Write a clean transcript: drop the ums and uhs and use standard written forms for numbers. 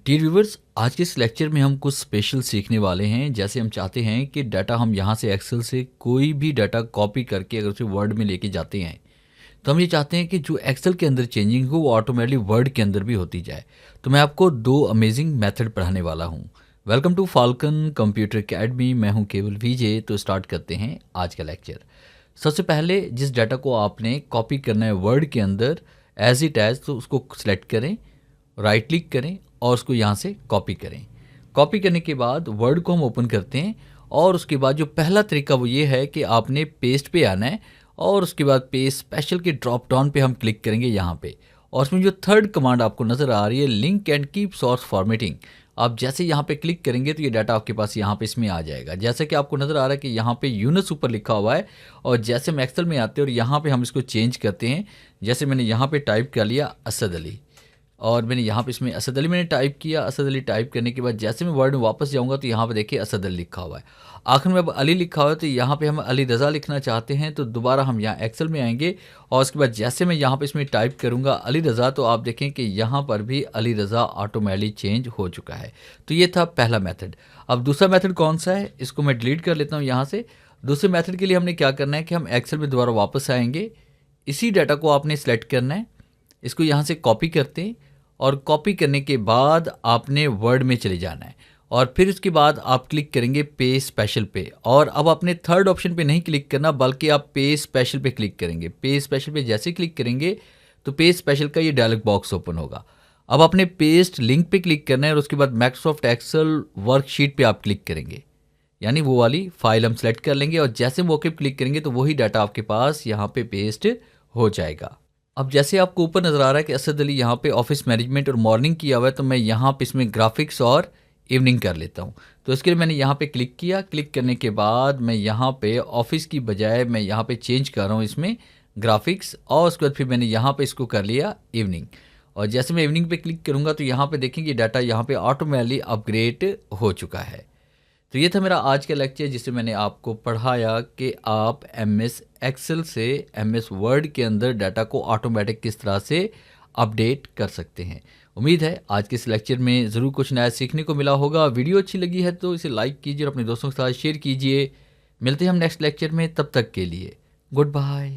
Dear viewers, आज के इस लेक्चर में हम कुछ स्पेशल सीखने वाले हैं। जैसे हम चाहते हैं कि डाटा हम यहाँ से एक्सेल से कोई भी डाटा कॉपी करके अगर उसे वर्ड में लेके जाते हैं, तो हम ये चाहते हैं कि जो एक्सेल के अंदर चेंजिंग हो वो ऑटोमेटिकली वर्ड के अंदर भी होती जाए। तो मैं आपको दो अमेजिंग मेथड पढ़ाने वाला हूँ। Welcome to Falcon Computer Academy. मैं हूँ केवल विजय। तो स्टार्ट करते हैं आज का लेक्चर। सबसे पहले जिस डाटा को आपने कॉपी करना है वर्ड के अंदर एज इट एज, तो उसको सेलेक्ट करें, राइट क्लिक करें और उसको यहाँ से कॉपी करें। कॉपी करने के बाद वर्ड को हम ओपन करते हैं और उसके बाद जो पहला तरीका वो ये है कि आपने पेस्ट पे आना है और उसके बाद पेस्ट स्पेशल के ड्रॉप डाउन पे हम क्लिक करेंगे यहाँ पे। और उसमें जो थर्ड कमांड आपको नज़र आ रही है, link and keep source formatting, आप जैसे यहाँ पे क्लिक करेंगे तो ये डाटा आपके पास यहाँ पे इसमें आ जाएगा। जैसे कि आपको नज़र आ रहा है कि यहाँ पे यूनस ऊपर लिखा हुआ है और जैसे हम एक्सेल में आते हैं और यहाँ पे हम इसको चेंज करते हैं। जैसे मैंने यहाँ पे टाइप कर लिया असद अली और मैंने यहाँ पे इसमें असद अली मैंने टाइप किया। असद अली टाइप करने के बाद जैसे मैं वर्ड में वापस जाऊँगा तो यहाँ पे देखिए असद अली लिखा हुआ है। आखिर में अब अली लिखा हुआ है तो यहाँ पे हम अली रज़ा लिखना चाहते हैं, तो दोबारा हम यहाँ एक्सेल में आएंगे और उसके बाद जैसे मैं यहाँ पे इसमें टाइप करूँगा अली रज़ा, तो आप देखें कि यहाँ पर भी अली रज़ा ऑटोमेटिकली चेंज हो चुका है। तो ये था पहला मेथड। अब दूसरा मेथड कौन सा है, इसको मैं डिलीट कर लेता हूँ यहाँ से। दूसरे मेथड के लिए हमने क्या करना है कि हम एक्सेल में दोबारा वापस आएंगे, इसी डाटा को आपने सेलेक्ट करना है, इसको यहाँ से कॉपी करते हैं और कॉपी करने के बाद आपने वर्ड में चले जाना है और फिर उसके बाद आप क्लिक करेंगे पे स्पेशल पे। और अब आपने थर्ड ऑप्शन पे नहीं क्लिक करना बल्कि आप पे स्पेशल पे क्लिक करेंगे। पे स्पेशल पे जैसे क्लिक करेंगे तो पे स्पेशल का ये डायलॉग बॉक्स ओपन होगा। अब आपने पेस्ट लिंक पे क्लिक करना है और उसके बाद माइक्रोसॉफ्ट एक्सेल वर्कशीट पे आप क्लिक करेंगे, यानी वो वाली फाइल हम सेलेक्ट कर लेंगे और जैसे वो क्लिक करेंगे तो वही डाटा आपके पास यहाँ पे पेस्ट हो जाएगा। अब जैसे आपको ऊपर नज़र आ रहा है कि असद अली यहाँ पे ऑफिस मैनेजमेंट और मॉर्निंग किया हुआ है, तो मैं यहाँ पे इसमें ग्राफिक्स और इवनिंग कर लेता हूँ। तो इसके लिए मैंने यहाँ पे क्लिक किया। क्लिक करने के बाद मैं यहाँ पे ऑफिस की बजाय मैं यहाँ पे चेंज कर रहा हूँ इसमें ग्राफिक्स और उसके बाद फिर मैंने यहाँ पे इसको कर लिया इवनिंग। और जैसे मैं इवनिंग पे क्लिक करूँगा तो यहाँ पे देखेंगे डाटा यहाँ पे ऑटोमेटिकली अपग्रेड हो चुका है। तो ये था मेरा आज का लेक्चर जिससे मैंने आपको पढ़ाया कि आप एमएस एक्सेल से एमएस वर्ड के अंदर डाटा को ऑटोमेटिक किस तरह से अपडेट कर सकते हैं। उम्मीद है आज के इस लेक्चर में ज़रूर कुछ नया सीखने को मिला होगा। वीडियो अच्छी लगी है तो इसे लाइक कीजिए और अपने दोस्तों के साथ शेयर कीजिए। मिलते हैं हम नेक्स्ट लेक्चर में, तब तक के लिए गुड बाय।